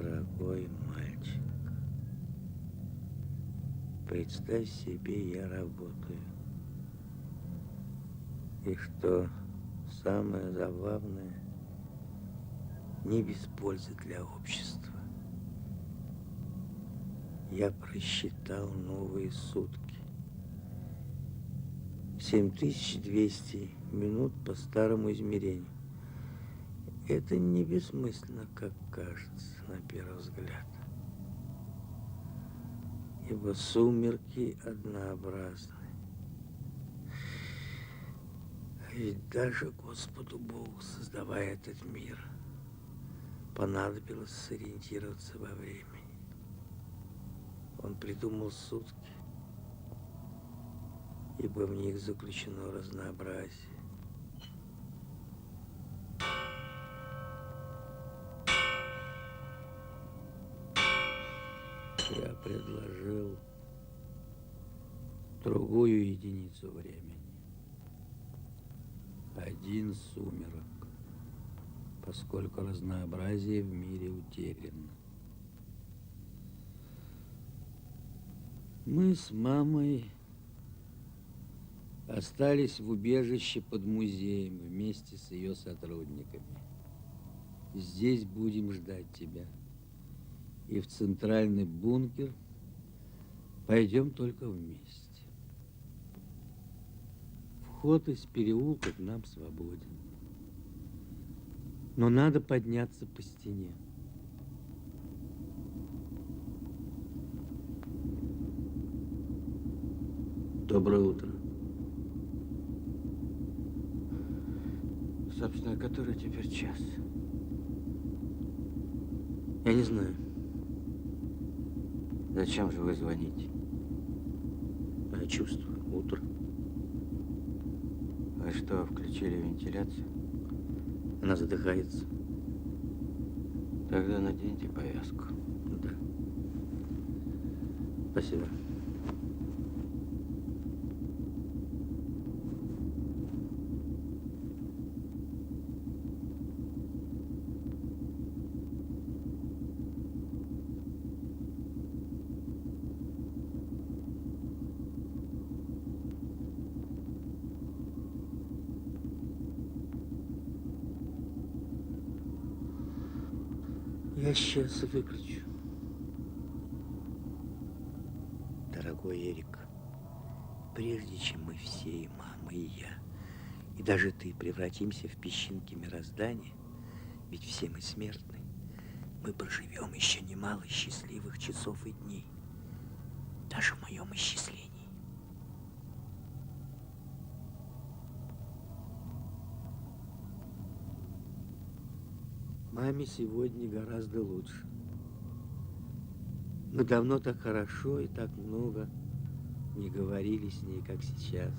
Дорогой мальчик, представь себе, я работаю. И что самое забавное, не без пользы для общества. Я просчитал новые сутки. 7200 минут по старому измерению. Это не бессмысленно, как кажется на первый взгляд. Ибо сумерки однообразны. Ведь даже Господу Богу, создавая этот мир, понадобилось сориентироваться во времени. Он придумал сутки, ибо в них заключено разнообразие. Я предложил другую единицу времени. Один сумерок, поскольку разнообразие в мире утеряно. Мы с мамой остались в убежище под музеем вместе с ее сотрудниками. Здесь будем ждать тебя. И в центральный бункер пойдем только вместе. Вход из переулка к нам свободен. Но надо подняться по стене. Доброе утро. Собственно, который теперь час? Я не знаю. Зачем же вы звоните? Я чувствую. Утро. Вы что, включили вентиляцию? Она задыхается. Тогда наденьте повязку. Да. Спасибо. Я сейчас выключу. Дорогой Эрик, прежде чем мы все, и мама, и я, и даже ты, превратимся в песчинки мироздания, ведь все мы смертны, мы проживем еще немало счастливых часов и дней, даже в моем исчислении. Маме сегодня гораздо лучше. Мы давно так хорошо и так много не говорили с ней, как сейчас.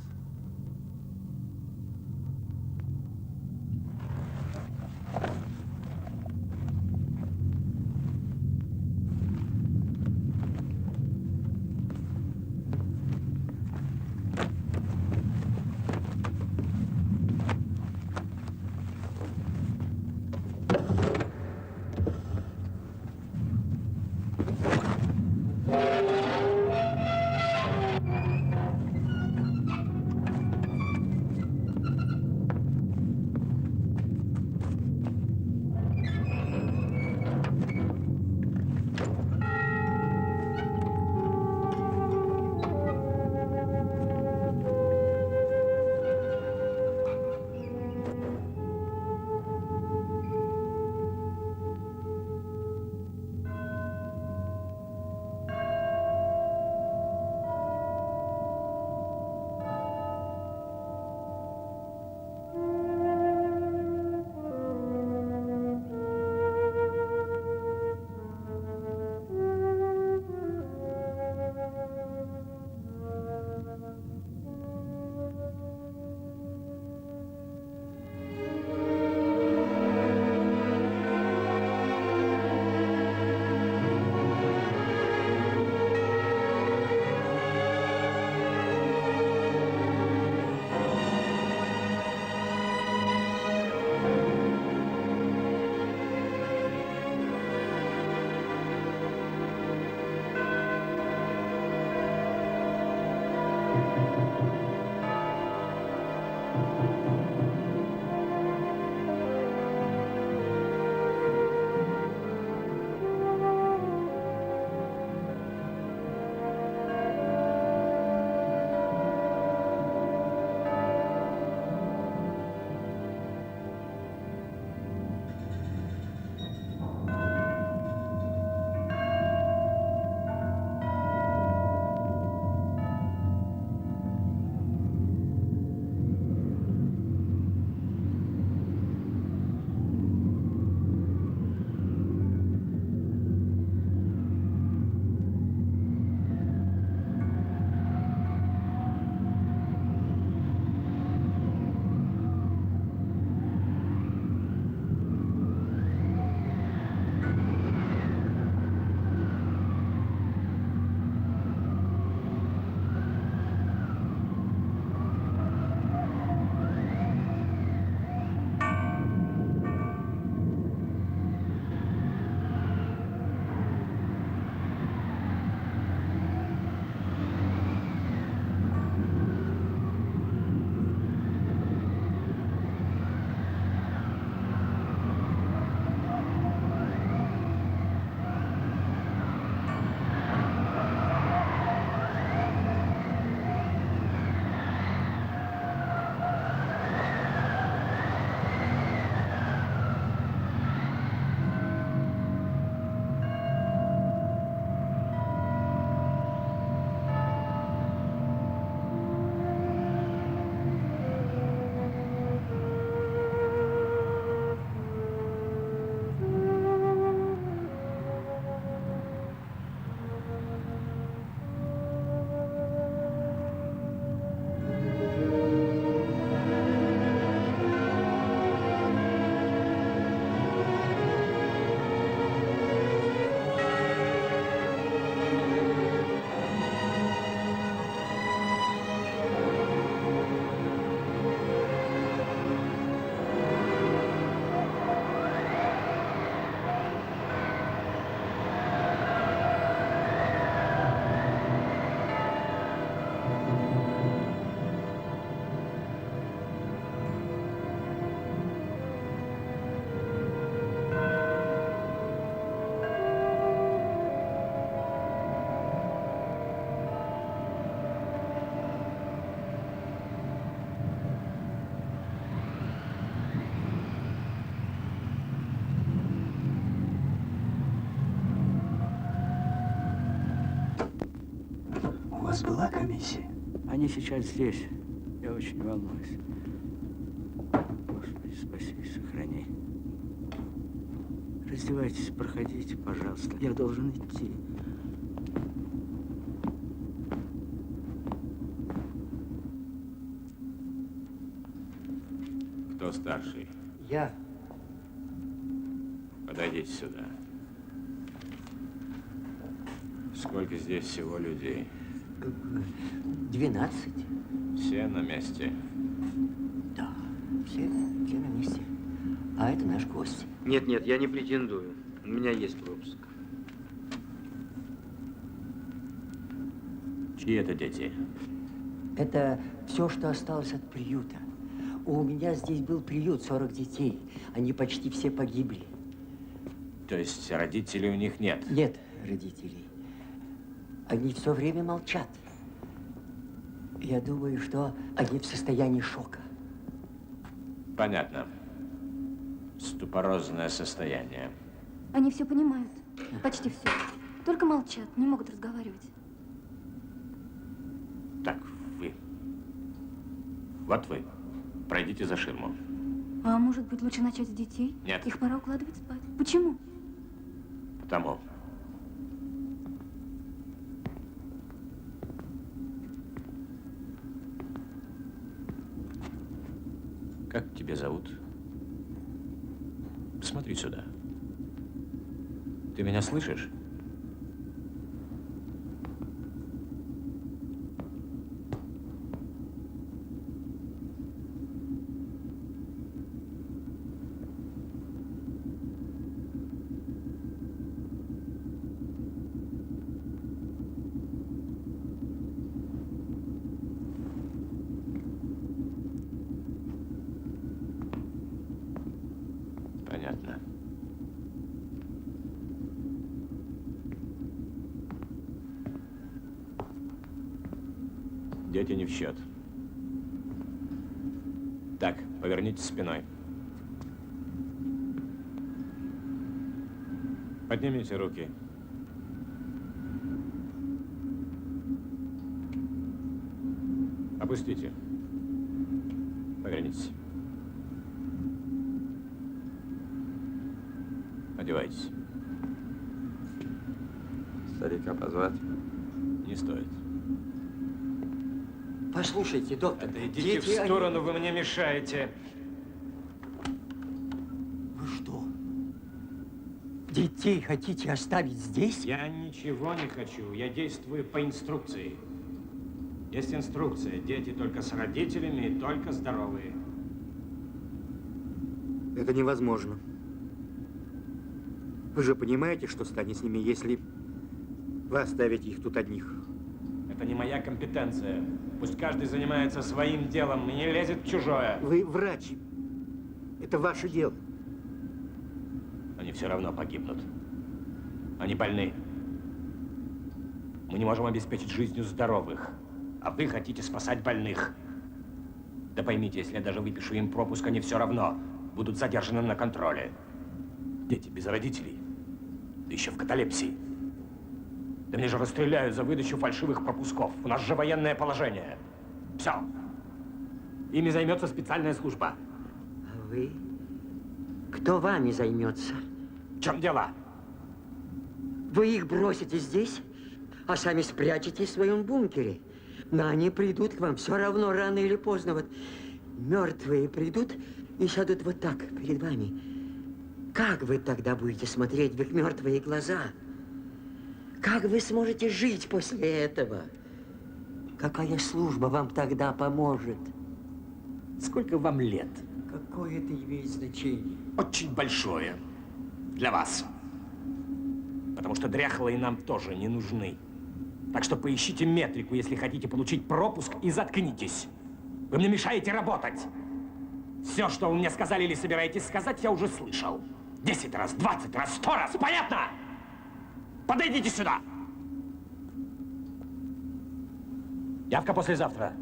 вас была комиссия? Они сейчас здесь. Я очень волнуюсь. Господи, спаси и сохрани. Раздевайтесь, проходите, пожалуйста. Я должен идти. Кто старший? Я. Подойдите сюда. Сколько здесь всего людей? 12. Все на месте? Да, все на месте. А это наш гость. Нет, я не претендую. У меня есть пропуск. Чьи это дети? Это все, что осталось от приюта. У меня здесь был приют, 40 детей. Они почти все погибли. То есть родителей у них нет? Нет родителей. Они все время молчат. Я думаю, что они в состоянии шока. Понятно. Ступорозное состояние. Они все понимают. Почти все. Только молчат, не могут разговаривать. Так, вы. Вот вы. Пройдите за ширму. А может быть, лучше начать с детей? Нет. Их пора укладывать спать. Почему? Потому. Как тебя зовут? Посмотри сюда. Ты меня слышишь? Понятно. Дети не в счет. Так, повернитесь спиной. Поднимите руки. Опустите. Повернитесь. Одевайтесь. Старика позвать? Не стоит. Послушайте, доктор. Отойдите в дети, сторону, вы мне мешаете. Вы что? Детей хотите оставить здесь? Я ничего не хочу. Я действую по инструкции. Есть инструкция. Дети только с родителями и только здоровые. Это невозможно. Вы же понимаете, что станет с ними, если вы оставите их тут одних? Это не моя компетенция. Пусть каждый занимается своим делом и не лезет в чужое. Вы врач. Это ваше дело. Они все равно погибнут. Они больны. Мы не можем обеспечить жизнью здоровых, а вы хотите спасать больных. Да поймите, если я даже выпишу им пропуск, они все равно будут задержаны на контроле. Дети без родителей, да еще в каталепсии. Да мне же расстреляют за выдачу фальшивых пропусков. У нас же военное положение. Все. Ими займется специальная служба. А вы? Кто вами займется? В чем дело? Вы их бросите здесь, а сами спрячетесь в своем бункере. Но они придут к вам все равно, рано или поздно. Вот мертвые придут и сядут вот так перед вами. Как вы тогда будете смотреть в их мертвые глаза? Как вы сможете жить после этого? Какая служба вам тогда поможет? Сколько вам лет? Какое это имеет значение? Очень большое. Для вас. Потому что дряхлые нам тоже не нужны. Так что поищите метрику, если хотите получить пропуск, и заткнитесь. Вы мне мешаете работать. Все, что вы мне сказали или собираетесь сказать, я уже слышал. 10 раз, 20 раз, 100 раз. Понятно? Подойдите сюда. Явка послезавтра.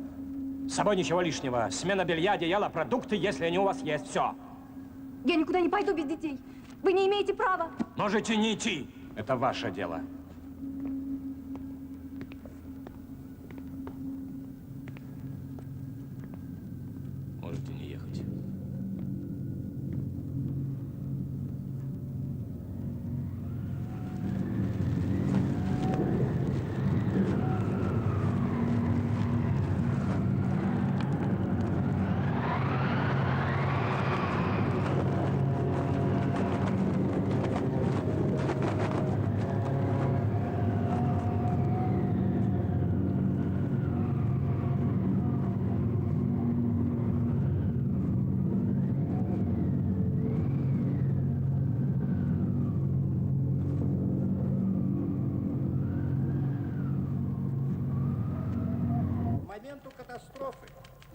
С собой ничего лишнего. Смена белья, одеяла, продукты, если они у вас есть. Все. Я никуда не пойду без детей. Вы не имеете права. Можете не идти. Это ваше дело. Можете не ехать. К моменту катастрофы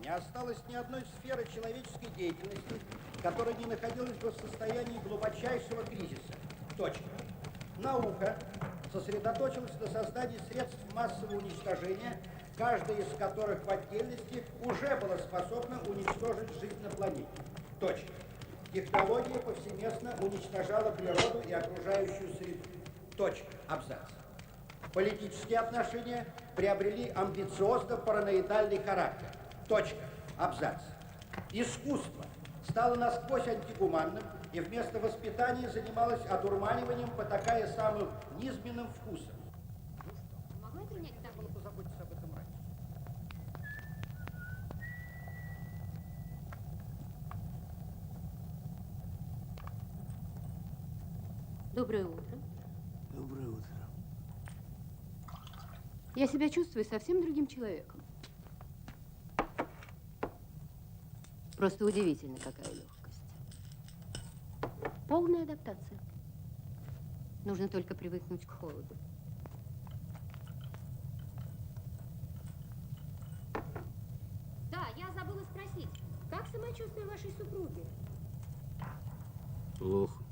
не осталось ни одной сферы человеческой деятельности, которая не находилась бы в состоянии глубочайшего кризиса. Точка. Наука сосредоточилась на создании средств массового уничтожения, каждая из которых в отдельности уже была способна уничтожить жизнь на планете. Точка. Технология повсеместно уничтожала природу и окружающую среду. Точка. Абзац. Политические отношения приобрели амбициозно-параноидальный характер. Точка. Абзац. Искусство стало насквозь антигуманным и вместо воспитания занималось одурманиванием, потакая самым низменным вкусом. Могу я принять таблетку? Позаботьтесь об этом раньше. Доброе утро. Доброе утро. Я себя чувствую совсем другим человеком. Просто удивительно, какая легкость. Полная адаптация. Нужно только привыкнуть к холоду. Да, я забыла спросить, как самочувствие вашей супруги? Плохо.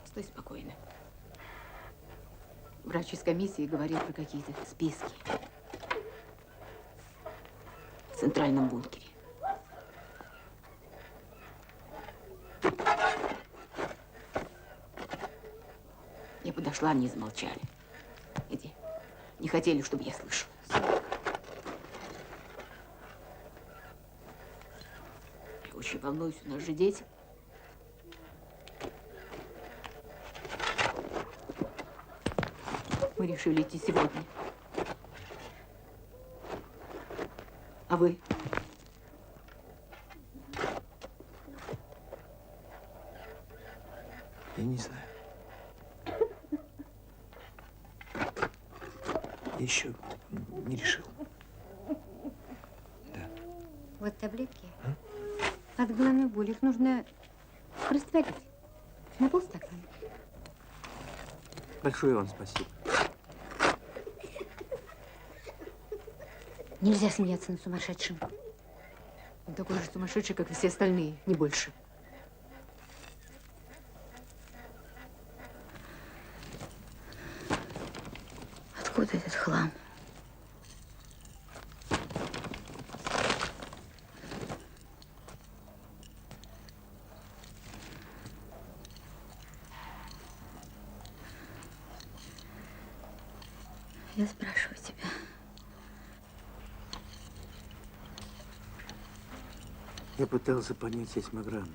Стой спокойно. Врач из комиссии говорил про какие-то списки. В центральном бункере. Я подошла, они замолчали. Иди. Не хотели, чтобы я слышала. Я очень волнуюсь, у нас же дети. Мы решили идти сегодня. А вы? Я не знаю. Я еще не решил. Да. Вот таблетки. От головной боли их нужно растворить на полстакана. Большое вам спасибо. Нельзя смеяться над сумасшедшим. Он такой же сумасшедший, как и все остальные, не больше. Откуда этот хлам? Я спрашиваю тебя. Я пытался понять сейсмограммы.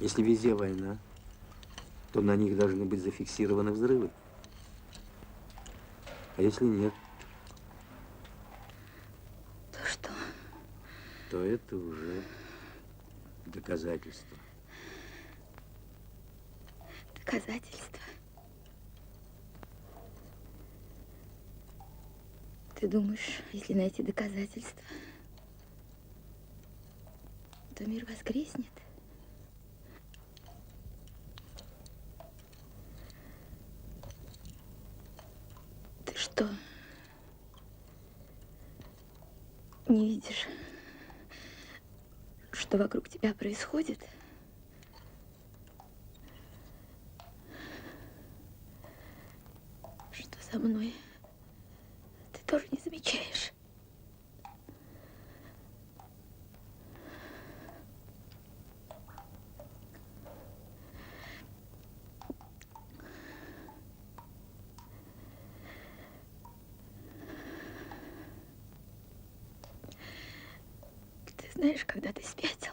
Если везде война, то на них должны быть зафиксированы взрывы. А если нет, То что? то это уже доказательство. Доказательства. Ты думаешь, если найти доказательства, то мир воскреснет? Ты что, не видишь, что вокруг тебя происходит? со мной. Ты тоже не замечаешь. Ты знаешь, когда ты спятил?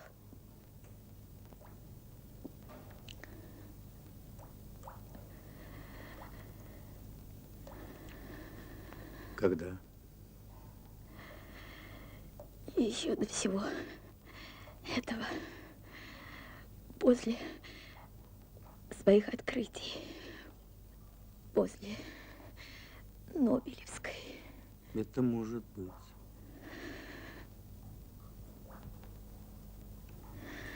Когда? И еще до всего этого, после своих открытий, после Нобелевской. Это может быть.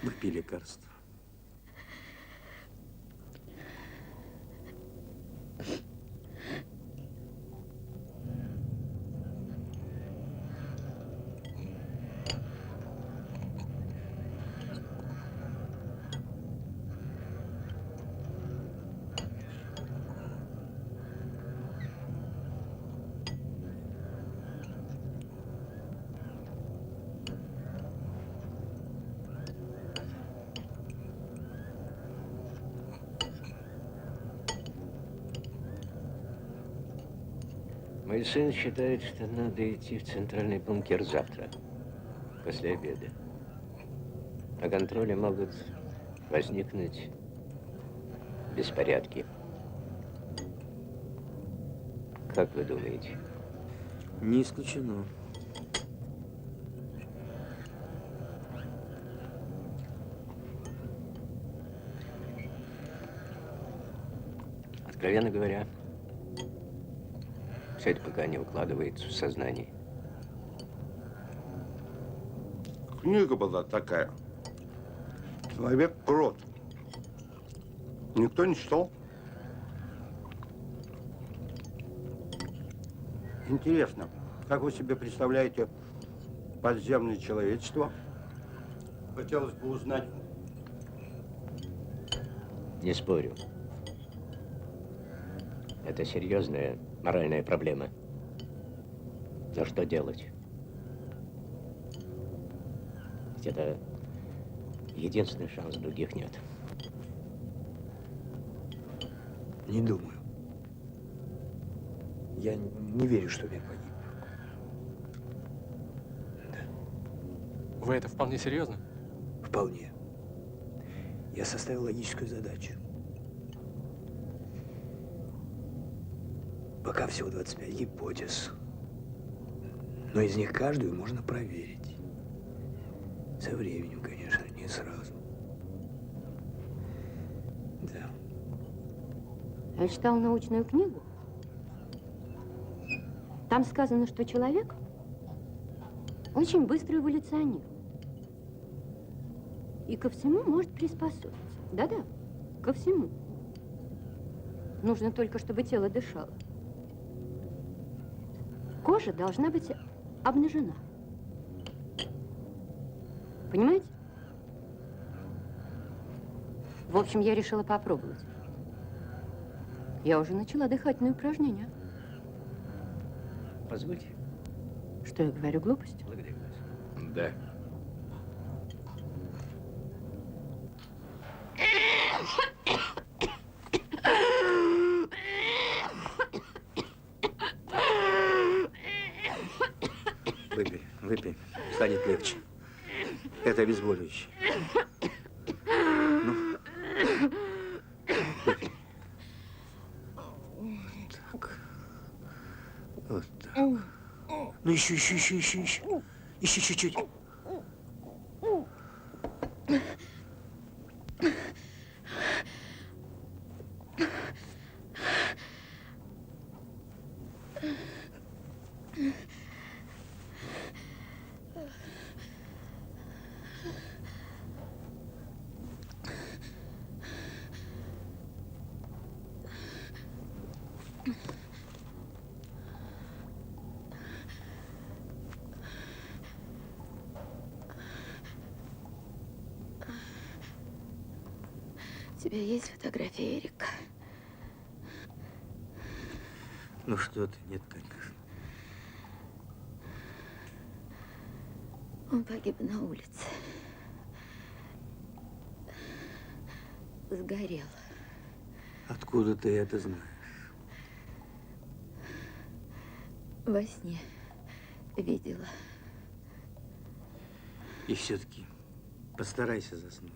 Выпей лекарство. Мой сын считает, что надо идти в центральный бункер завтра, после обеда. На контроле могут возникнуть беспорядки. Как вы думаете? Не исключено. Откровенно говоря, все это пока не укладывается в сознание. Книга была такая. Человек-крот. Никто не читал? Интересно, как вы себе представляете подземное человечество? Хотелось бы узнать. Не спорю. Это серьезная моральная проблема. Но что делать? Ведь это единственный шанс, других нет. Не думаю. Я не верю, что мир погиб. Вы это вполне серьезно? Вполне. Я составил логическую задачу. Пока всего 25 гипотез. Но из них каждую можно проверить. Со временем, конечно, не сразу. Да. Я читал научную книгу. Там сказано, что человек очень быстро эволюционирует. И ко всему может приспособиться. Да-да, ко всему. Нужно только, чтобы тело дышало. Кожа должна быть обнажена. Понимаете? В общем, я решила попробовать. Я уже начала дыхательные упражнения. Позвольте. Что я говорю, глупость? Благодарю вас. Да. Выпей. Станет легче. Это обезболивающее. Ну. Выпей. Так. Вот так. Ну, еще. Еще чуть-чуть. У тебя есть фотография Эрика? Ну что ты, нет, конечно. Он погиб на улице. Сгорел. Откуда ты это знаешь? Во сне видела. И все-таки постарайся заснуть.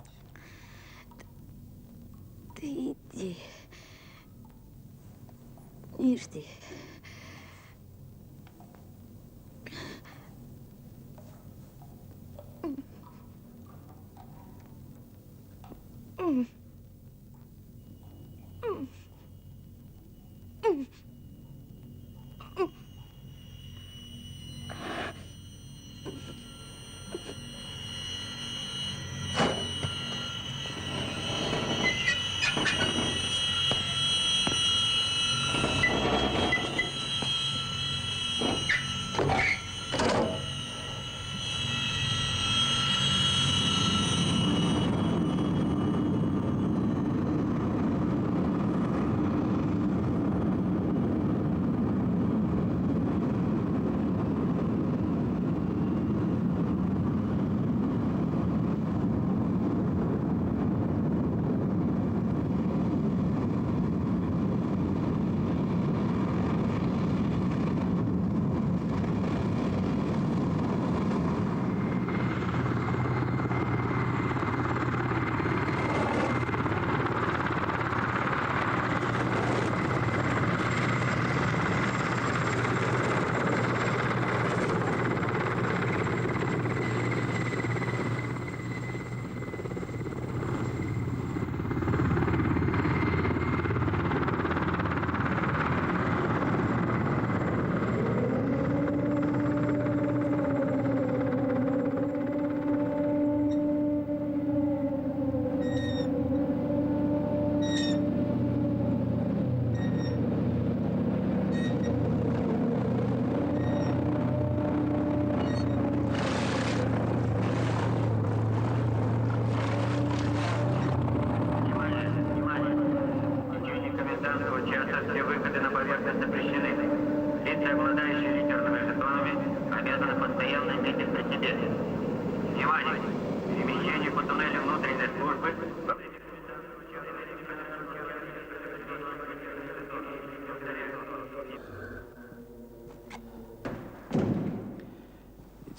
Ты иди. Не жди.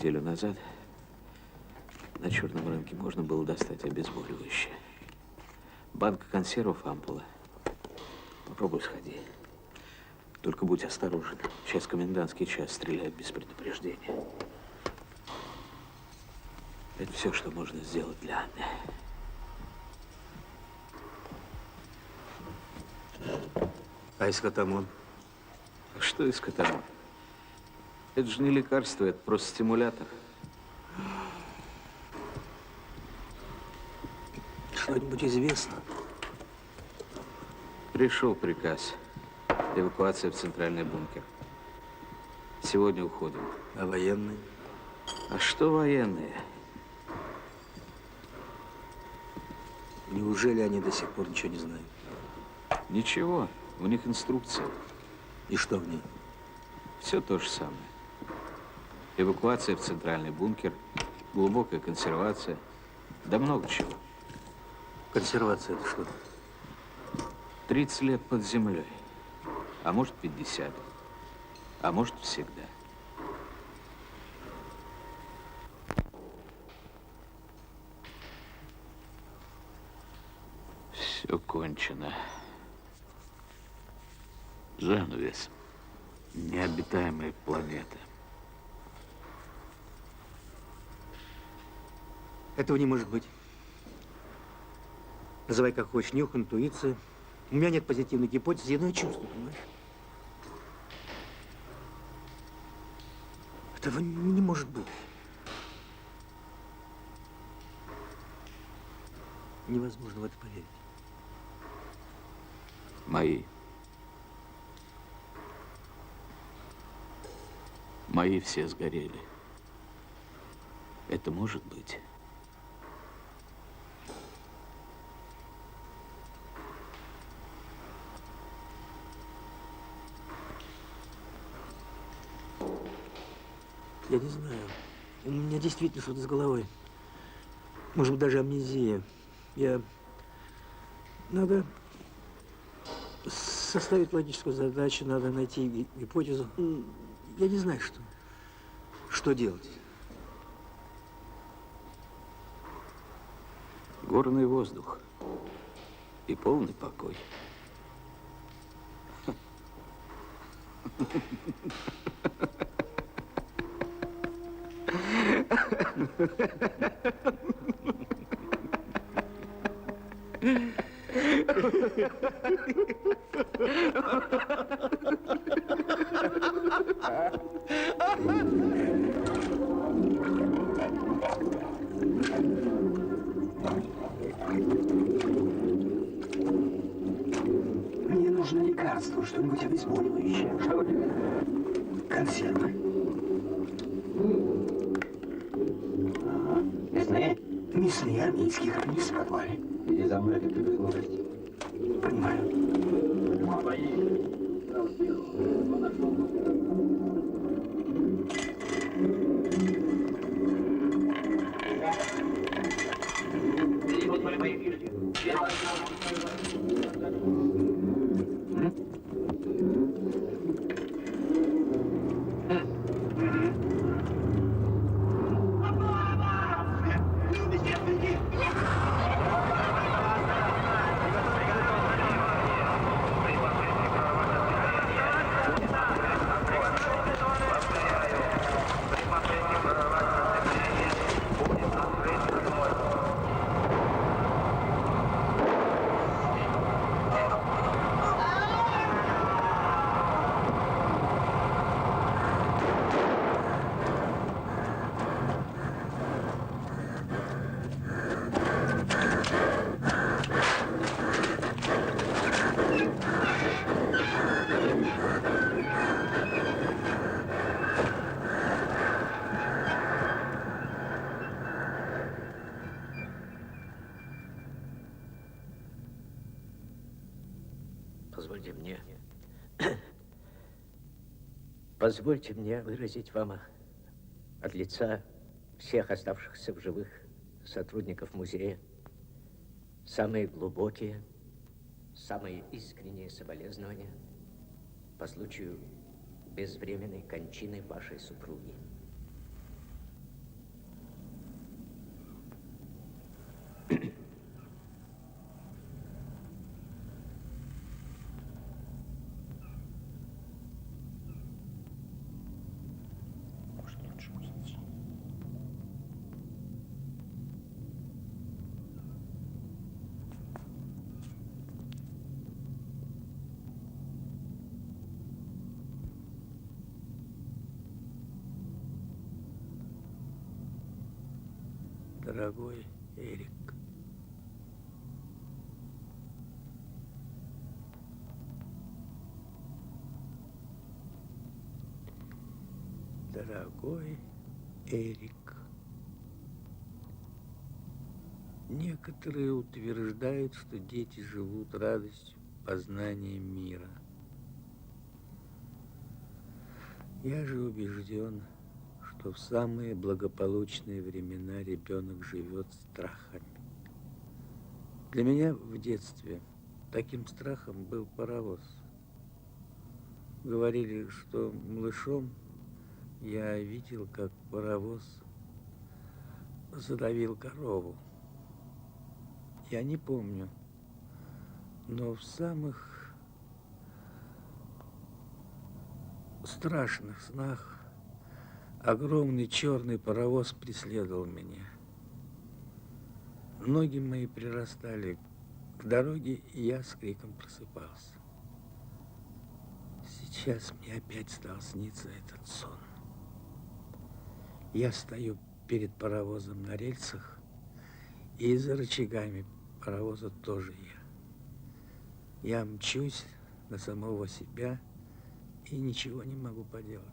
Неделю назад на черном рынке можно было достать обезболивающее. Банка консервов, ампула. Попробуй сходи. Только будь осторожен. Сейчас комендантский час, стреляют без предупреждения. Это все, что можно сделать для Анны. А эскотамон? А что эскотамон? Это же не лекарство, это просто стимулятор. Что-нибудь известно? Пришел приказ. Эвакуация в центральный бункер. Сегодня уходим. А военные? А что военные? Неужели они до сих пор ничего не знают? Ничего. У них инструкция. И что в ней? Все то же самое. Эвакуация в центральный бункер, глубокая консервация, да много чего. Консервация это что? 30 лет под землей, а может 50, а может всегда. Все кончено. Занавес. Необитаемая планета. Этого не может быть. Называй как хочешь, нюх, интуиция. У меня нет позитивной гипотезы, но я чувствую, понимаешь? Этого не может быть. Невозможно в это поверить. Мои все сгорели. Это может быть? Я не знаю. У меня действительно что-то с головой. Может быть, даже амнезия. Надо составить логическую задачу, надо найти гипотезу. Я не знаю, что делать. Горный воздух и полный покой. Мне нужно лекарство, что-нибудь обезболивающее. Что? Консервы. Ага. Мясные? Мясные, армейские, как в подвале. Иди за мной, как ты безглупости. Понимаю. Позвольте мне выразить вам от лица всех оставшихся в живых сотрудников музея самые глубокие, самые искренние соболезнования по случаю безвременной кончины вашей супруги. Дорогой Эрик, дорогой Эрик, некоторые утверждают, что дети живут радостью познания мира. Я же убежден, что в самые благополучные времена ребенок живет страхами. Для меня в детстве таким страхом был паровоз. Говорили, что малышом я видел, как паровоз задавил корову. Я не помню, но в самых страшных снах огромный черный паровоз преследовал меня. Ноги мои прирастали к дороге, и я с криком просыпался. Сейчас мне опять стал сниться этот сон. Я стою перед паровозом на рельсах, и за рычагами паровоза тоже я. Я мчусь на самого себя и ничего не могу поделать.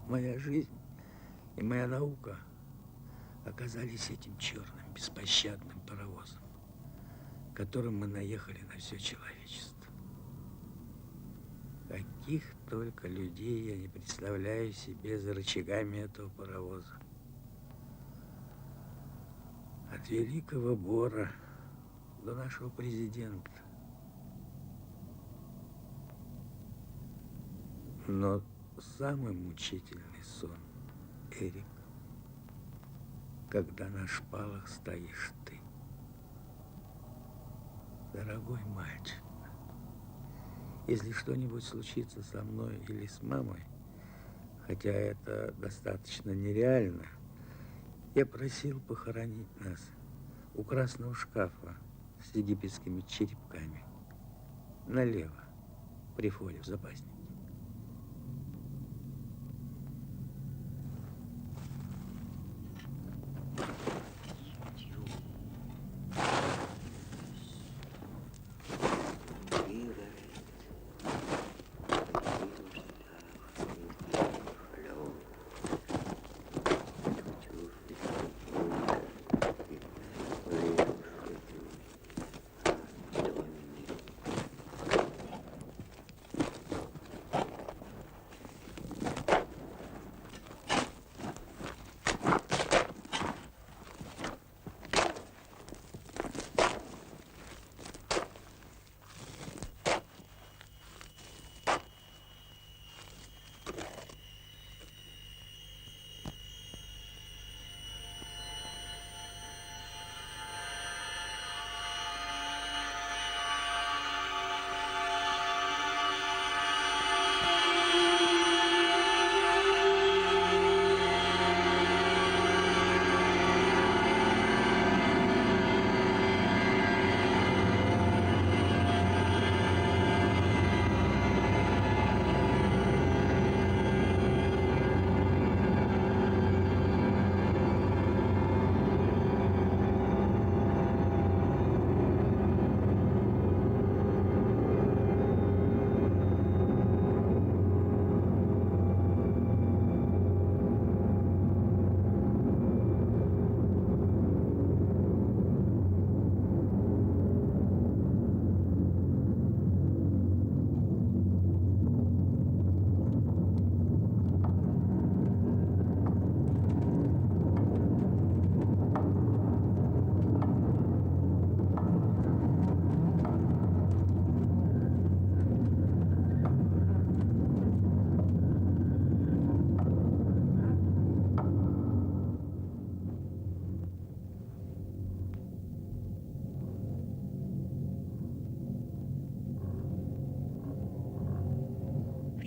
Моя жизнь и моя наука оказались этим черным, беспощадным паровозом, которым мы наехали на все человечество. Какие каких только людей я не представляю себе за рычагами этого паровоза. От великого Бора до нашего президента. Но самый мучительный сон, Эрик, когда на шпалах стоишь ты. Дорогой мальчик, если что-нибудь случится со мной или с мамой, хотя это достаточно нереально, я просил похоронить нас у красного шкафа с египетскими черепками. Налево, при входе в запасник.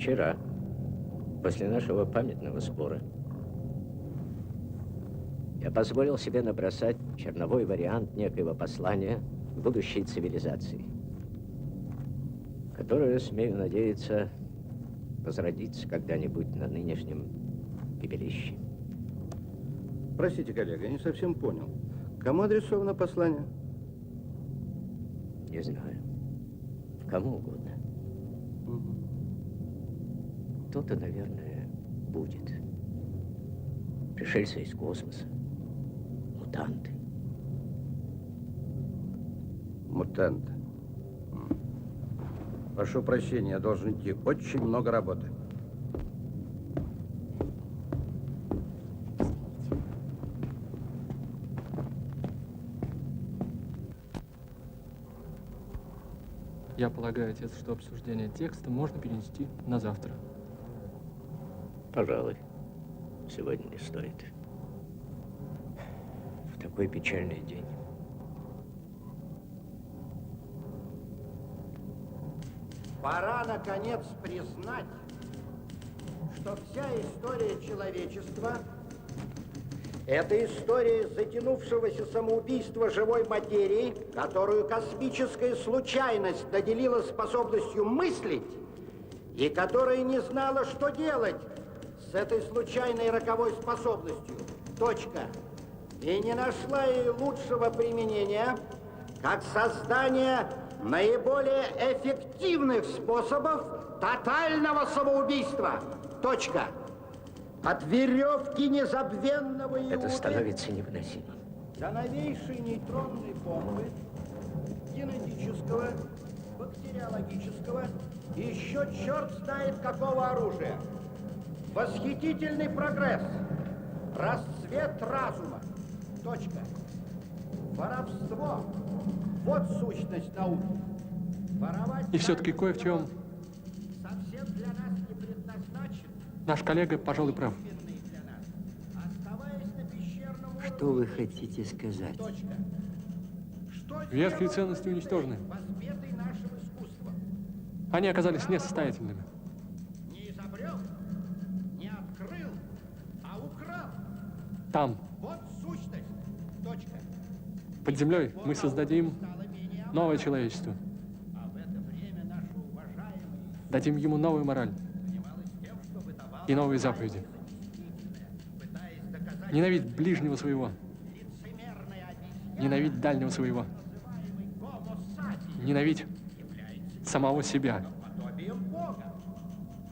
Вчера, после нашего памятного спора, я позволил себе набросать черновой вариант некоего послания будущей цивилизации, которая, смею надеяться, возродится когда-нибудь на нынешнем пепелище. Простите, коллега, я не совсем понял. Кому адресовано послание? Не знаю. Кому угодно. Кто-то, наверное, будет. Пришельцы из космоса. Мутанты. Мутанты. Прошу прощения, я должен идти. Очень много работы. Я полагаю, отец, что обсуждение текста можно перенести на завтра. Пожалуй, сегодня не стоит. В такой печальный день. Пора, наконец, признать, что вся история человечества – это история затянувшегося самоубийства живой материи, которую космическая случайность наделила способностью мыслить и которая не знала, что делать с этой случайной роковой способностью. Точка. И не нашла ей лучшего применения, как создание наиболее эффективных способов тотального самоубийства. Точка. От веревки незабвенного Иуды Это становится невыносимым. до новейшей нейтронной бомбы, генетического, бактериологического и еще черт знает какого оружия. Восхитительный прогресс. Расцвет разума. Точка. Воровство. Вот сущность науки. Воровать И все-таки кое в чем совсем для нас не предназначен. наш коллега, пожалуй, прав. Оставаясь на пещерном Что вы хотите сказать? Точка. Что Ветхие сделал ценности уничтожены. воспетый нашим искусством? Они оказались несостоятельными. Не изобрел, не открыл, а украл. Там, Вот сущность. Точка. под землей, мы создадим новое человечество. А в это время наши уважаемые Дадим ему новую мораль занималась тем, что выдавала и новые заповеди. пытаясь доказать Ненавидь ближнего своего. лицемерное объяснение, Ненавидь дальнего своего. называемый гомо сапиенс, Ненавидь является самого себя. подобием Бога,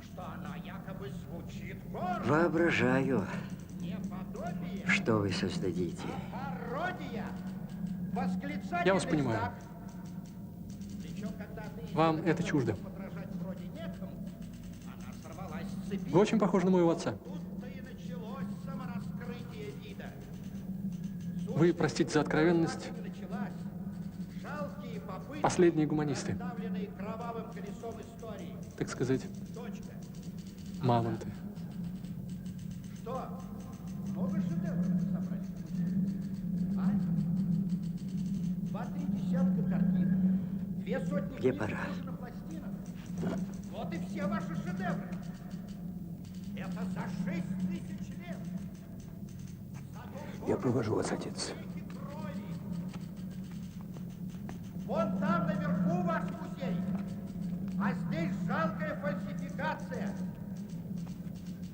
что она якобы звучит гордо, Воображаю, не подобие, что вы создадите. пародия, восклицательный Я вас понимаю. знак. Причем, когда ты Вам это чуждо. подражать вроде некому, она сорвалась с цепи. Вы очень похожи на моего отца. Тут-то и началось самораскрытие вида. Вы, простите за откровенность, Так и началась. Жалкие попытки, последние гуманисты, оставленные кровавым колесом истории. так сказать, Точка. мамонты. Что? Много шедевров собрать? А? 2-3 десятка картин, 2 сотни Где книг и пора? дюжина пластинок. Вот и все ваши шедевры. Это за 6000 лет. Я провожу вас, отец. Вон там наверху ваш музей, а здесь жалкая фальсификация.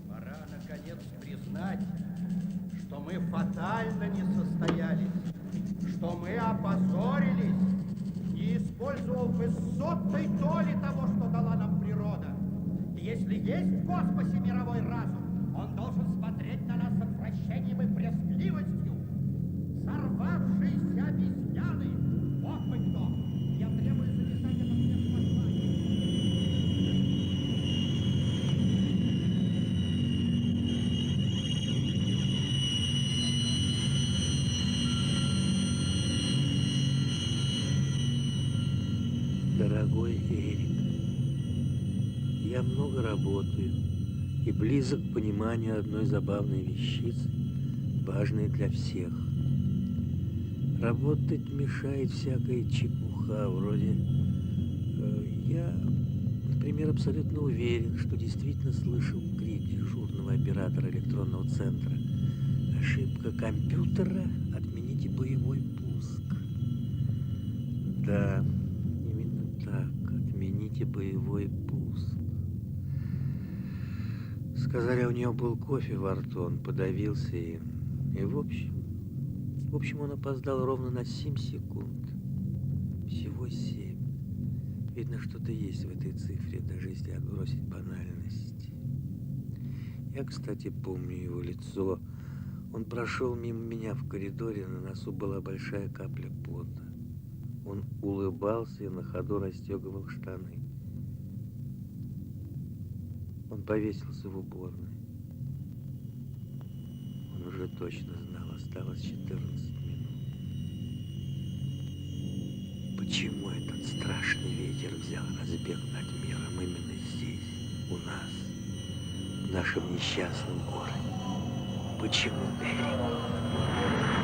Пора, наконец, признать, что мы фатально не состоялись, что мы опозорились, не использовал бы соттой доли того, что дала нам природа. И если есть в космосе мировой разум, он должен смотреть на нас с отвращением и брезгливостью. Сорвавшиеся обезьяны! Вот мы кто! Я требую записать это мне в послание. Дорогой Эрик, я много работаю и близок к пониманию одной забавной вещицы, важной для всех. Работать мешает всякая чепуха, вроде... Я, например, абсолютно уверен, что действительно слышал крик дежурного оператора электронного центра. Ошибка компьютера, отмените боевой пуск. Да, именно так, отмените боевой пуск. Сказали, у него был кофе во рту, он подавился и в общем, он опоздал ровно на 7 секунд. Всего 7. Видно, что-то есть в этой цифре, даже если отбросить банальность. Я, кстати, помню его лицо. Он прошел мимо меня в коридоре, на носу была большая капля пота. Он улыбался и на ходу расстегивал штаны. Он повесился в уборной. Он уже точно знал, осталось 14 минут. Почему этот страшный ветер взял разбег над миром именно здесь, у нас, в нашем несчастном городе? Почему, Эрик?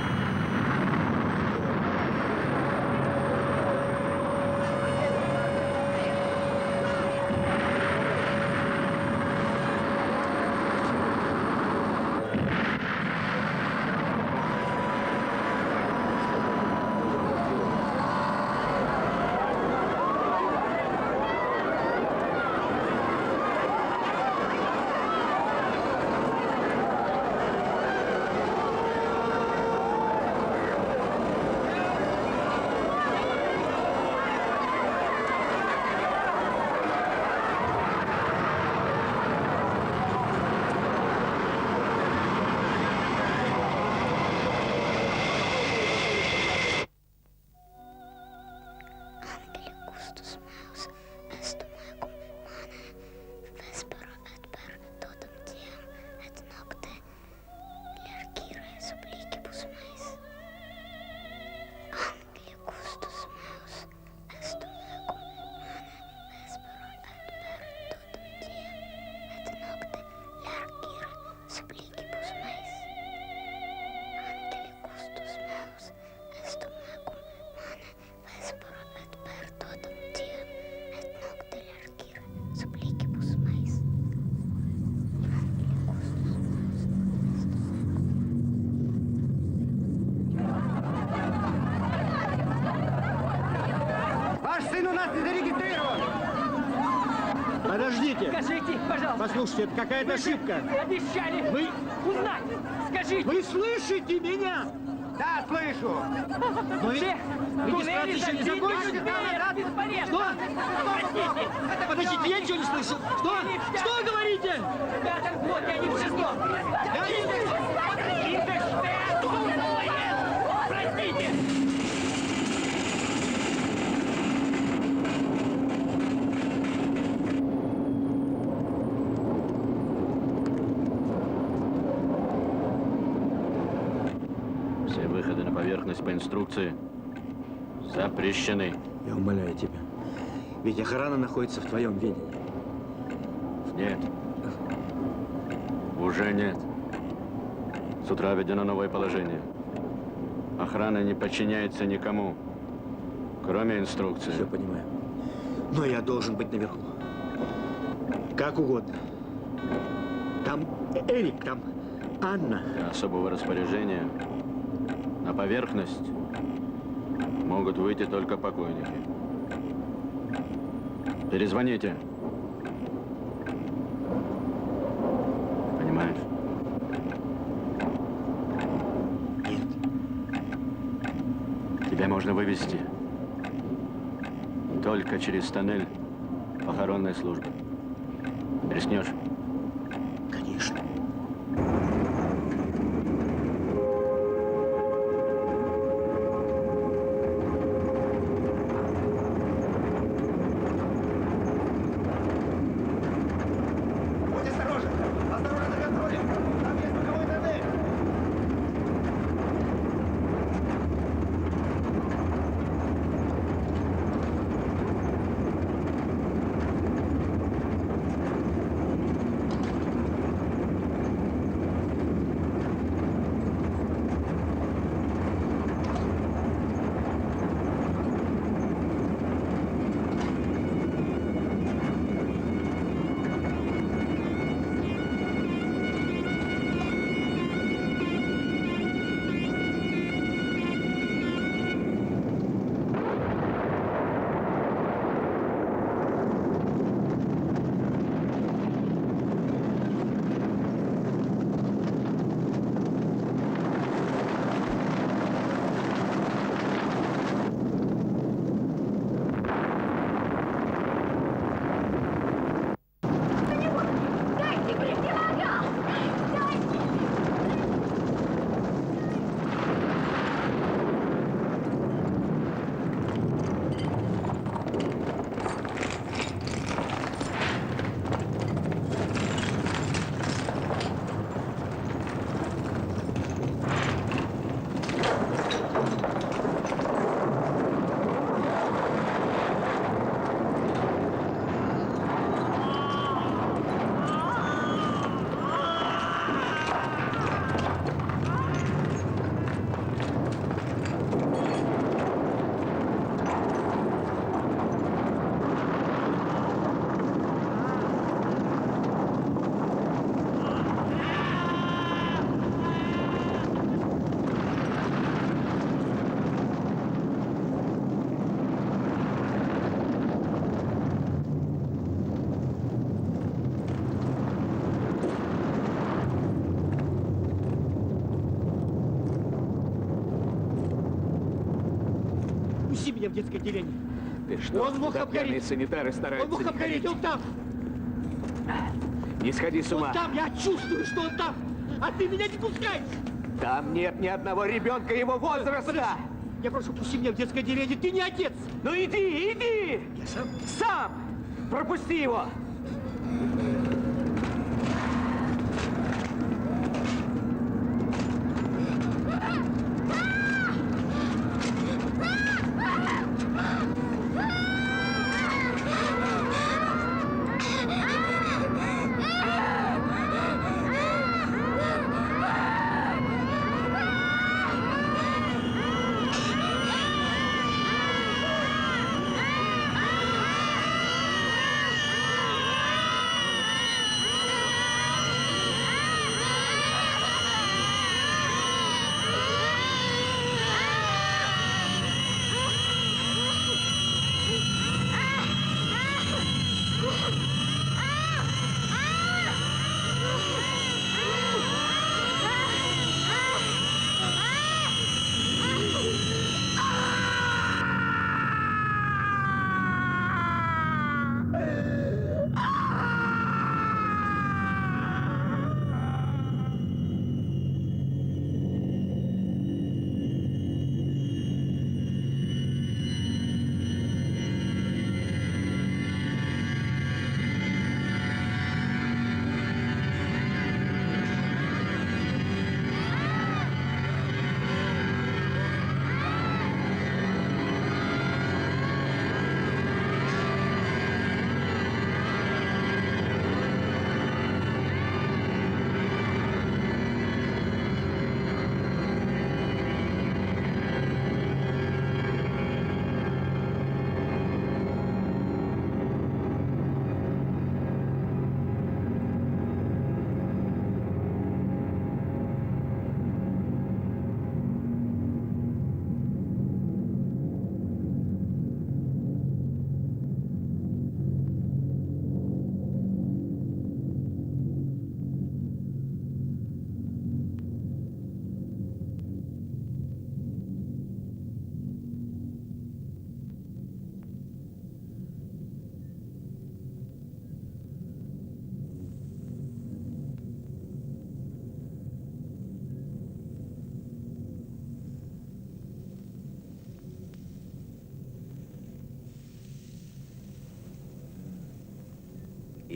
Ваш сын у нас не зарегистрирован. Подождите. Скажите, пожалуйста. Послушайте, это какая-то ошибка. Обещали Вы... узнать. Скажите. Вы слышите меня? Да, слышу. Но ведь регистрация еще не закончена. Бесполезно. Простите. Подождите, я ничего не слышу. Что? Что вы говорите? В пятом годе, а не в шестом. Простите. Все выходы на поверхность по инструкции запрещены. Я умоляю тебя. Ведь охрана находится в твоем ведении. Нет. Уже нет. С утра введено новое положение. Охрана не подчиняется никому, кроме инструкции. Все понимаю. Но я должен быть наверху. Как угодно. Там Эрик, там Анна. Для особого распоряжения на поверхность могут выйти только покойники. Перезвоните. Понимаешь? Нет. Тебя можно вывести только через тоннель похоронной службы. Рискнешь? Конечно. Будь осторожен. Осторожно на контроле. Там есть боковой тоннель. Пусти меня в детское отделение. Ты что? Он мог обгореть. Санитары стараются. Он мог обгореть, он там. Не сходи с ума. Он там, я чувствую, что он там. А ты меня не пускаешь. Там нет ни одного ребенка его возраста. Я прошу, пусти меня в детское отделение. Ты не отец. Ну иди, иди. Я сам. Сам. Пропусти его.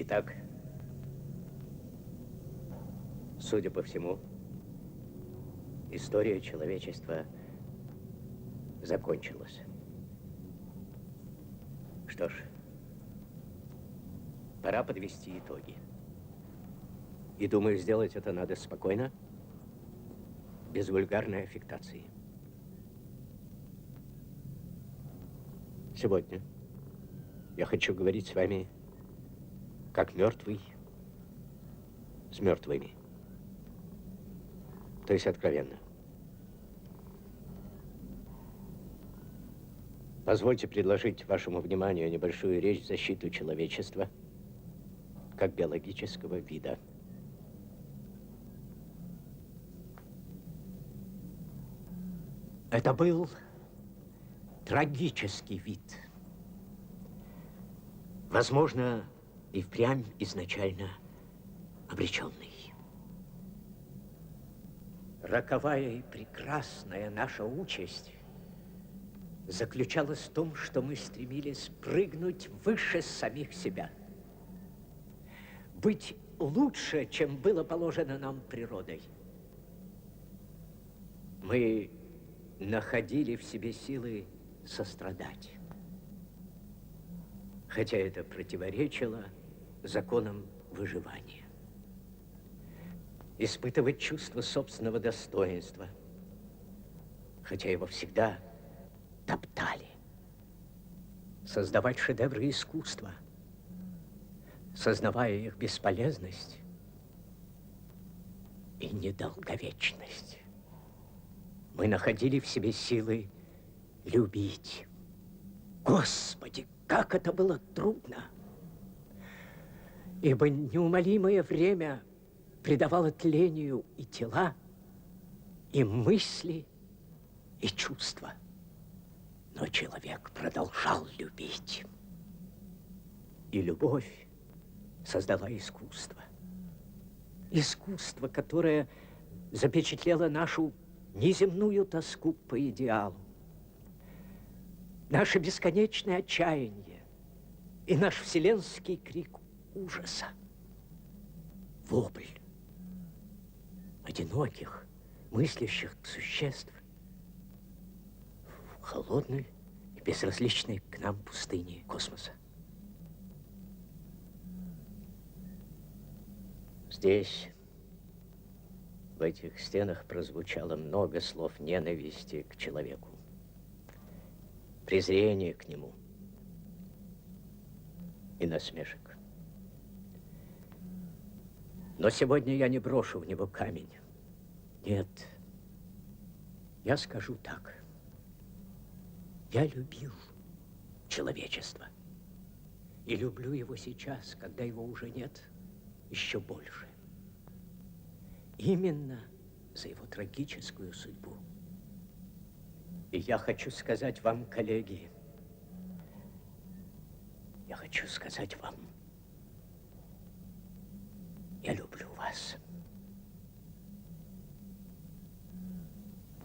Итак, судя по всему, история человечества закончилась. Что ж, пора подвести итоги. И думаю, сделать это надо спокойно, без вульгарной аффектации. Сегодня я хочу говорить с вами как мертвый с мертвыми. То есть откровенно. Позвольте предложить вашему вниманию небольшую речь в защиту человечества как биологического вида. Это был трагический вид. Возможно, и впрямь изначально обреченный. Роковая и прекрасная наша участь заключалась в том, что мы стремились прыгнуть выше самих себя. Быть лучше, чем было положено нам природой. Мы находили в себе силы сострадать, хотя это противоречило законам выживания. Испытывать чувство собственного достоинства, хотя его всегда топтали. Создавать шедевры искусства, сознавая их бесполезность и недолговечность. Мы находили в себе силы любить. Господи, как это было трудно! Ибо неумолимое время придавало тлению и тела, и мысли, и чувства. Но человек продолжал любить. И любовь создала искусство. Искусство, которое запечатлело нашу неземную тоску по идеалу, наше бесконечное отчаяние и наш вселенский крик ужаса. Вопль одиноких, мыслящих существ в холодной и безразличной к нам пустыне космоса. Здесь, в этих стенах, прозвучало много слов ненависти к человеку, презрения к нему и насмешек. Но сегодня я не брошу в него камень. Нет, я скажу так. Я любил человечество. И люблю его сейчас, когда его уже нет, еще больше. Именно за его трагическую судьбу. И я хочу сказать вам, коллеги, я хочу сказать вам, я люблю вас.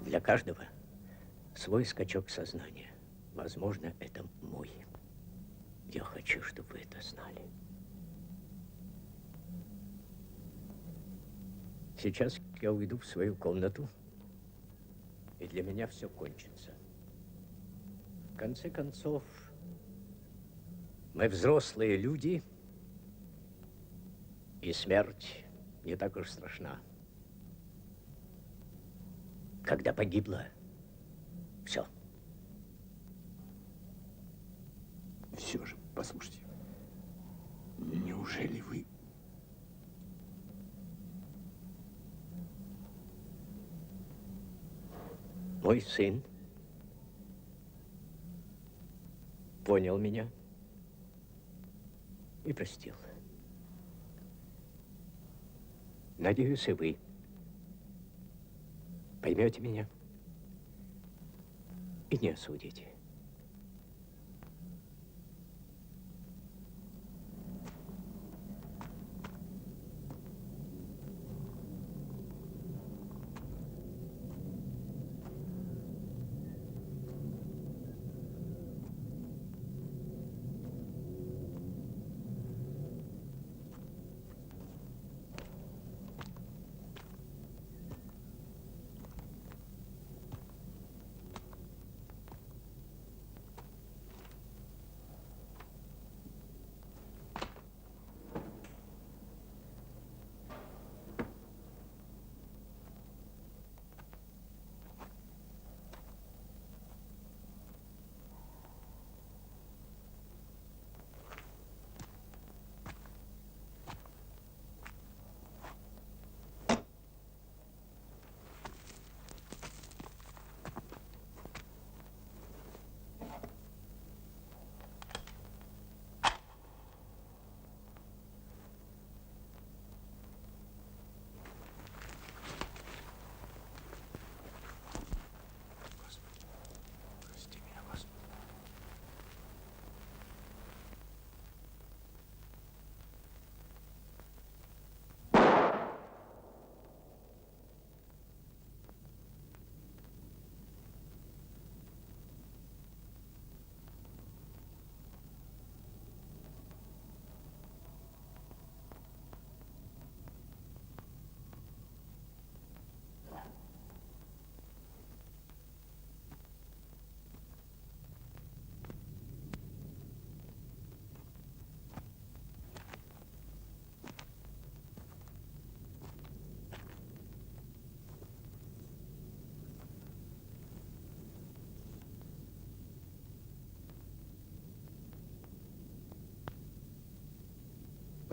Для каждого свой скачок сознания. Возможно, это мой. Я хочу, чтобы вы это знали. Сейчас я уйду в свою комнату, и для меня все кончится. В конце концов, мы взрослые люди, и смерть не так уж страшна. Когда погибло все. Все же, послушайте, неужели вы... Мой сын понял меня и простил. Надеюсь, и вы поймете меня и не осудите.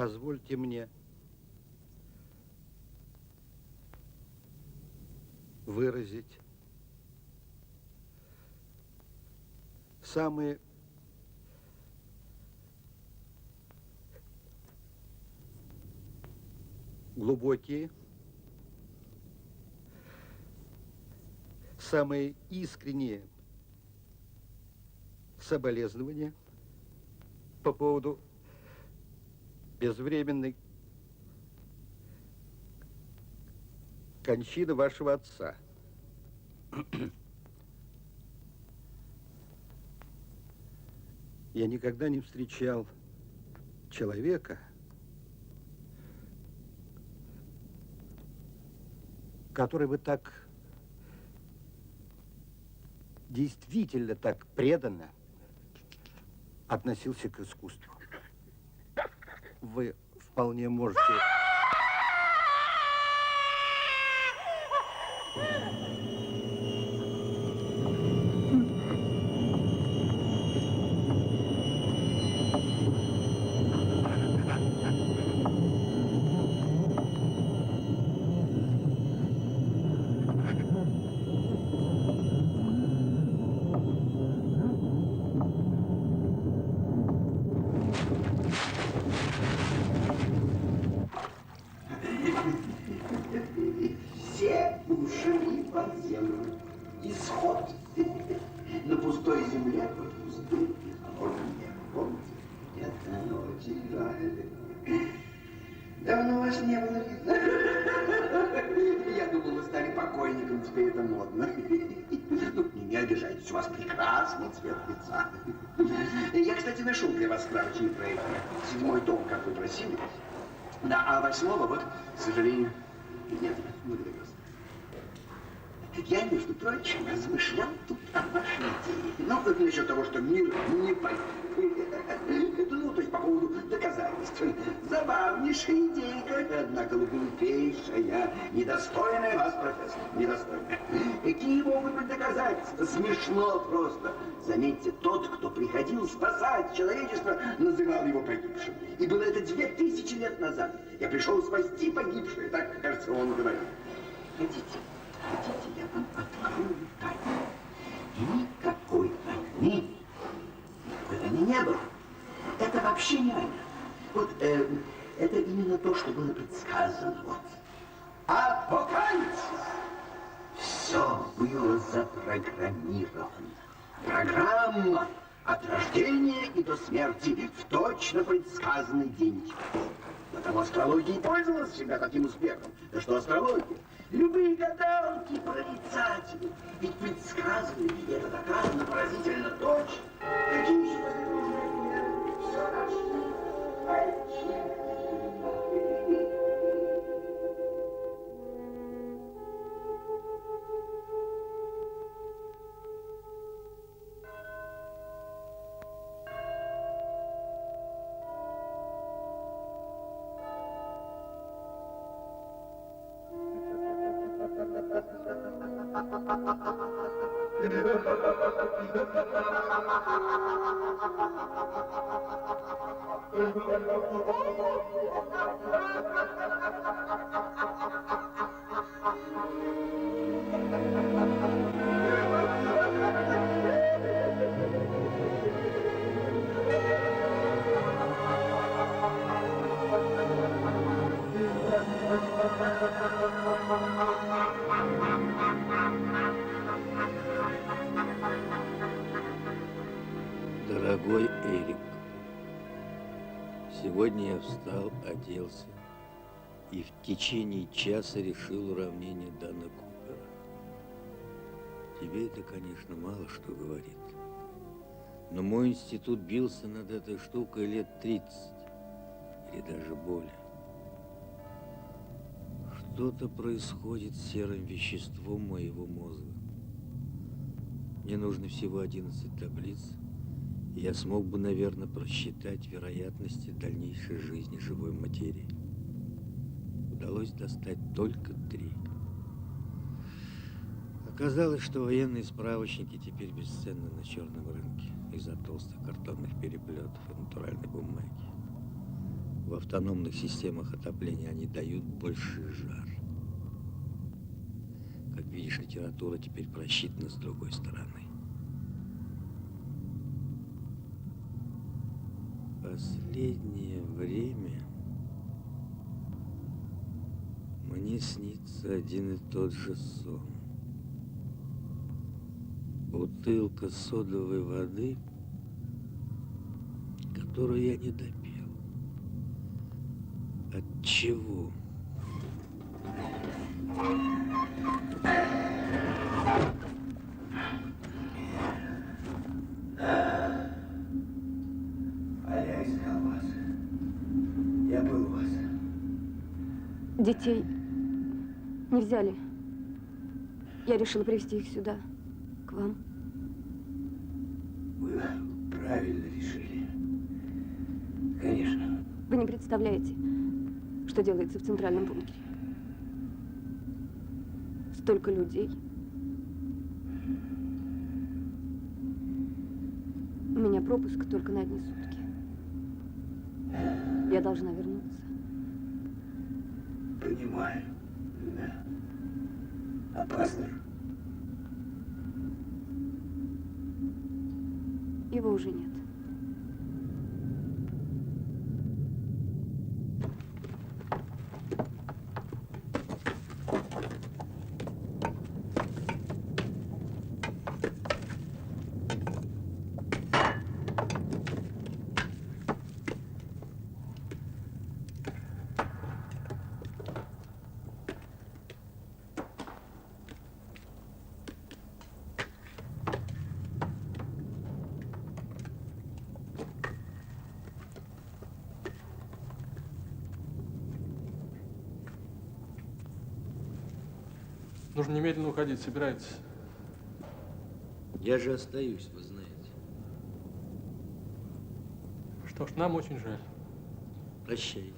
позвольте мне выразить самые глубокие, самые искренние соболезнования по поводу безвременной кончины вашего отца. Я никогда не встречал человека, который бы так действительно так преданно относился к искусству. Вы вполне можете... Все ушли под землю. Исход на пустой земле пустой. А можно мне помните? Это очень жаль. Давно вас не было видно. Я думал, вы стали покойником, теперь это модно. Ну, не обижайтесь, у вас прекрасный цвет лица. Я, кстати, нашел для вас справочный проект. 7-й том, как вы просили. Да, а 8-го, вот, к сожалению, нет, благодарю вас. Я, между прочим, размышлял тут о вашей идее. Ну, это насчет того, что мир не поймет. Ну, то есть по поводу доказательств. Забавнейшая идейка, однако глупейшая, недостойная вас, профессор, недостойная. Какие могут быть доказательства? Смешно просто. Заметьте, тот, кто приходил спасать человечество, называл его погибшим. И было это 2000 лет назад. Я пришел спасти погибшее, так, кажется, он говорил. Хотите, я вам открою тайну. Никакой войны не было. Это вообще нереально. Вот это именно то, что было предсказано. Вот. Апокалипсис. Все было запрограммировано. Программа от рождения и до смерти в точно предсказанный день. Потому астрология и пользовалась всегда таким успехом. Да что астрология? Любые гадалки, прорицатели. Ведь предсказывали, и это доказано поразительно точно. Какие же все нашли. Дорогой Эрик, сегодня я встал, оделся и в течение часа решил уравнение Дана Купера. Тебе это, конечно, мало что говорит, но мой институт бился над этой штукой лет 30 или даже более. Что-то происходит с серым веществом моего мозга. Мне нужно всего 11 таблиц, и я смог бы, наверное, просчитать вероятности дальнейшей жизни живой материи. Удалось достать только 3. Оказалось, что военные справочники теперь бесценны на черном рынке из-за толстых картонных переплетов и натуральной бумаги. в автономных системах отопления они дают больше жар. Как видишь, литература теперь просчитана с другой стороны. Последнее время мне снится один и тот же сон. Бутылка содовой воды, которую я не допил. От чего? А я искал вас. Я был у вас. Детей не взяли. Я решила привезти их сюда, к вам. Вы правильно решили. Конечно. Вы не представляете, что делается в центральном бункере. Столько людей. У меня пропуск только на одни сутки. Я должна вернуться. Понимаю. Да. А пастор? Его уже нет. Нужно немедленно уходить, собирайтесь. Я же остаюсь, вы знаете. Что ж, нам очень жаль. Прощайте.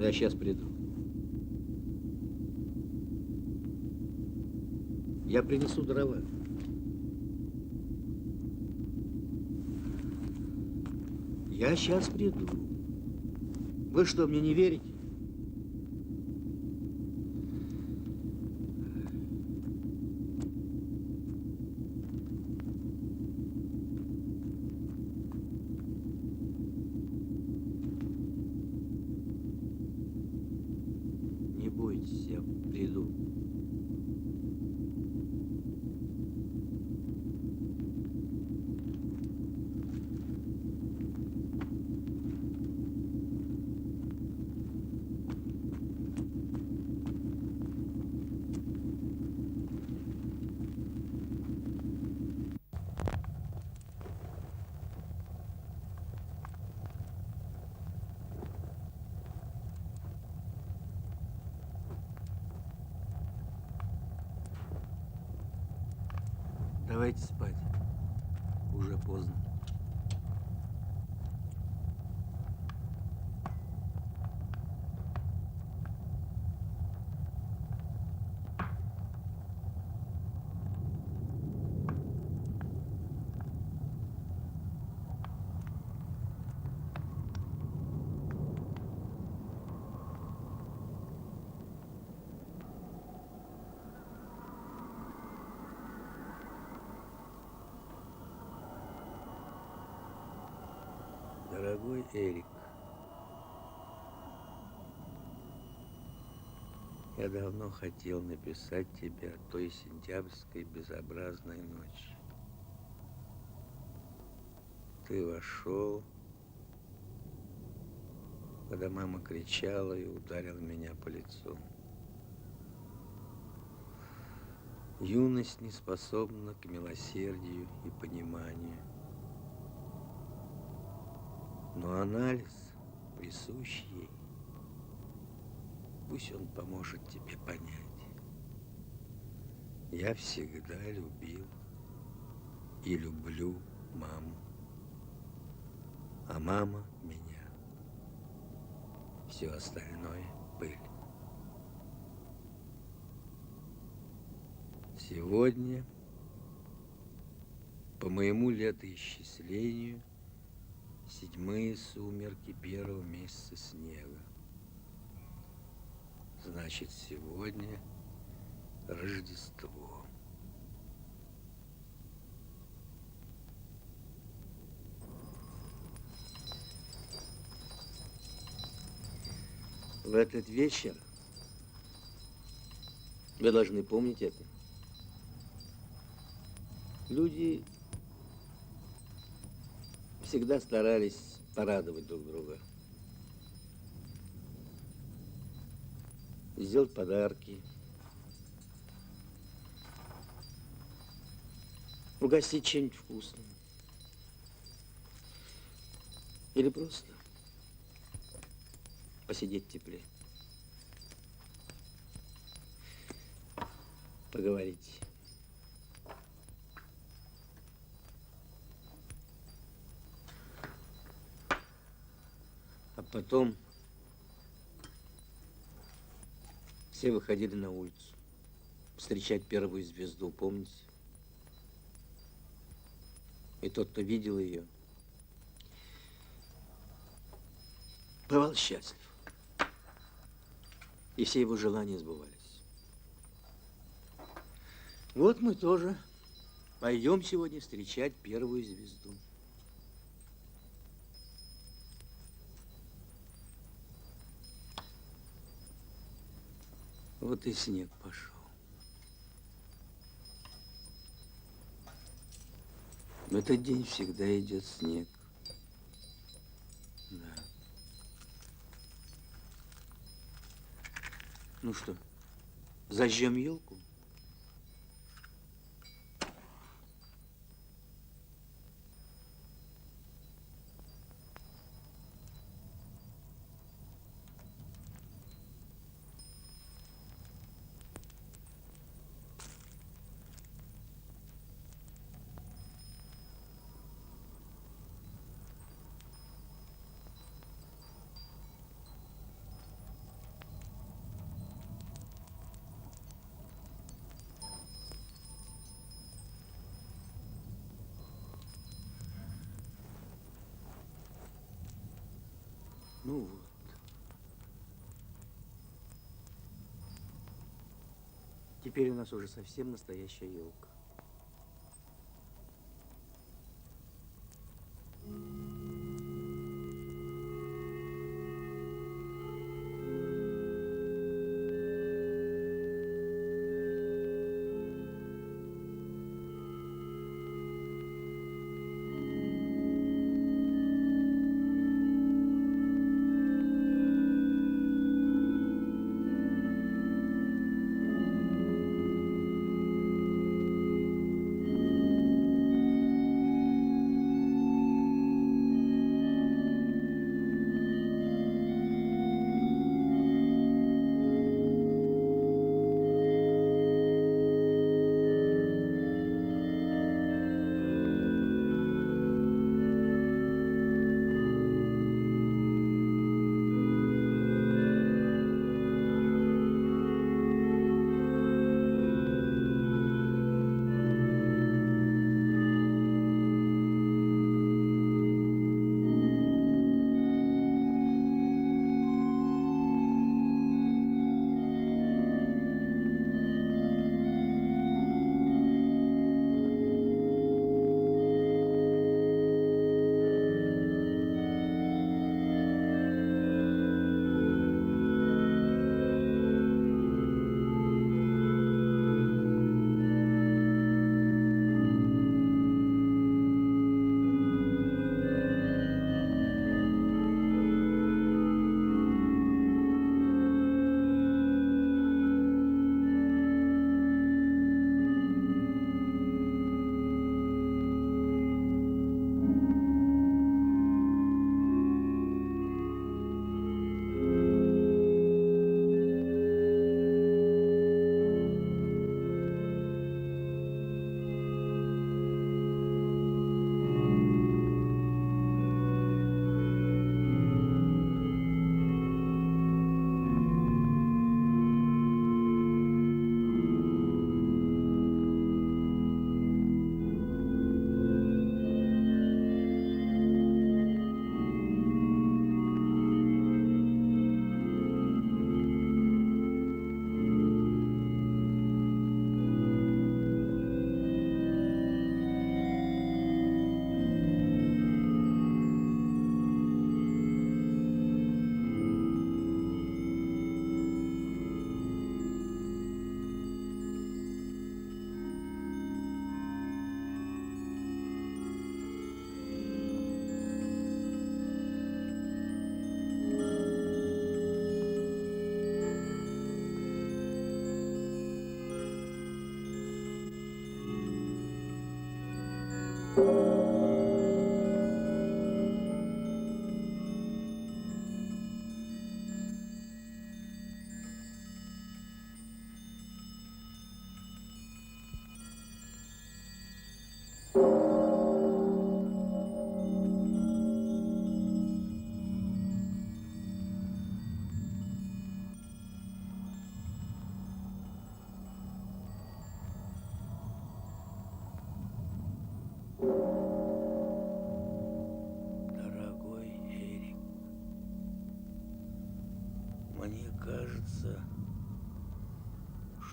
Я сейчас приду. Я принесу дрова. Я сейчас приду. Вы что, мне не верите? Не бойтесь, я приду. Давайте спать. Уже поздно. Дорогой Эрик, я давно хотел написать тебе о той сентябрьской безобразной ночи. Ты вошел, когда мама кричала и ударила меня по лицу. Юность не способна к милосердию и пониманию. Но анализ присущ ей. Пусть он поможет тебе понять. Я всегда любил и люблю маму. А мама меня. Все остальное — пыль. Сегодня, по моему летоисчислению, 7-е сумерки 1-го месяца снега. Значит, сегодня Рождество. В этот вечер вы должны помнить это. Люди всегда старались порадовать друг друга. Сделать подарки. Угостить чем-нибудь вкусным. Или просто посидеть в тепле. Поговорить. А потом все выходили на улицу встречать первую звезду, помните? И тот, кто видел ее, бывал счастлив. И все его желания сбывались. Вот мы тоже пойдем сегодня встречать первую звезду. Вот и снег пошел. В этот день всегда идет снег. Да. Ну что, зажжем елку? Ну вот. Теперь у нас уже совсем настоящая елка.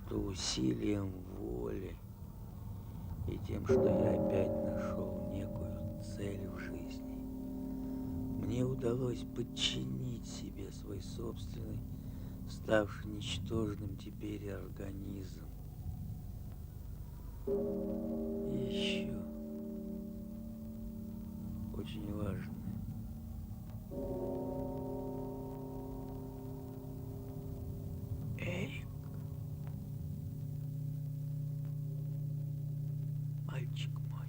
что усилием воли и тем, что я опять нашел некую цель в жизни, мне удалось подчинить себе свой собственный, ставший ничтожным теперь организм. И еще очень важное. Эрик. Мальчик мой,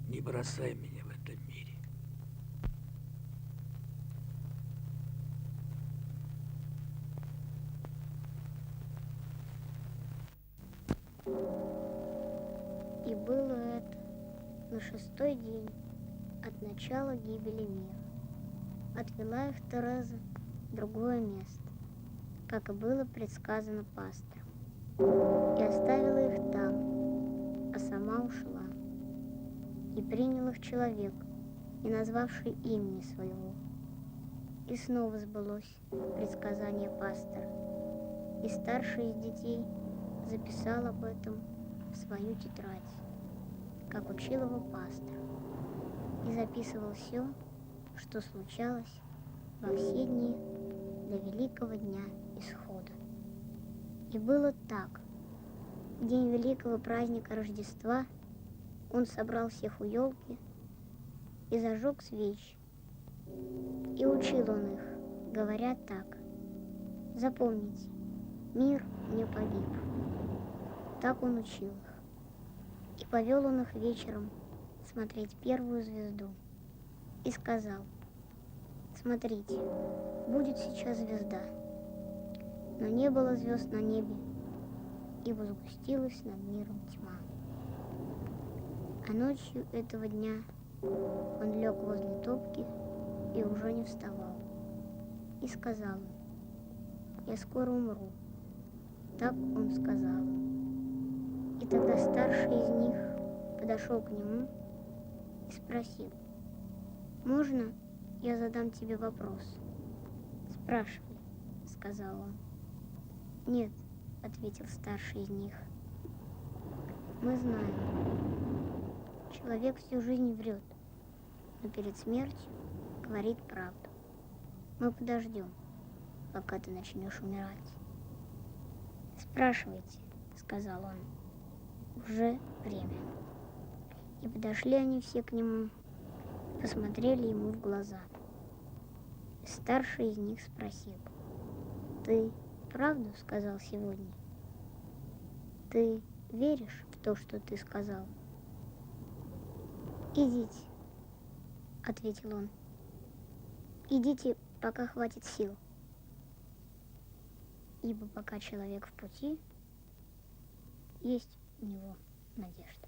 не бросай меня в этом мире. И было это на 6-й день от начала гибели мира. Отвела их Тереза в другое место, как и было предсказано пастором, и оставила их там, а сама ушла. И принял их человек, не назвавший имени своего. И снова сбылось предсказание пастора, и старший из детей записал об этом в свою тетрадь, как учил его пастор, и записывал все, что случалось во все дни до великого дня исхода. И было так. В день великого праздника Рождества он собрал всех у елки и зажег свечи. И учил он их, говоря так: запомните, мир не погиб. Так он учил их. И повел он их вечером смотреть первую звезду. И сказал: смотрите, будет сейчас звезда. Но не было звезд на небе, ибо сгустилась над миром тьма. А ночью этого дня он лег возле топки и уже не вставал. И сказал им: я скоро умру. Так он сказал. И тогда старший из них подошел к нему и спросил: можно я задам тебе вопрос? Спрашивай, сказал он. Нет, ответил старший из них. Мы знаем, человек всю жизнь врет, но перед смертью говорит правду. Мы подождем, пока ты начнешь умирать. Спрашивайте, сказал он. Уже время. И подошли они все к нему, посмотрели ему в глаза. И старший из них спросил: ты правду сказал сегодня? Ты веришь в то, что ты сказал? Идите, ответил он. Идите, пока хватит сил. Ибо пока человек в пути, есть у него надежда.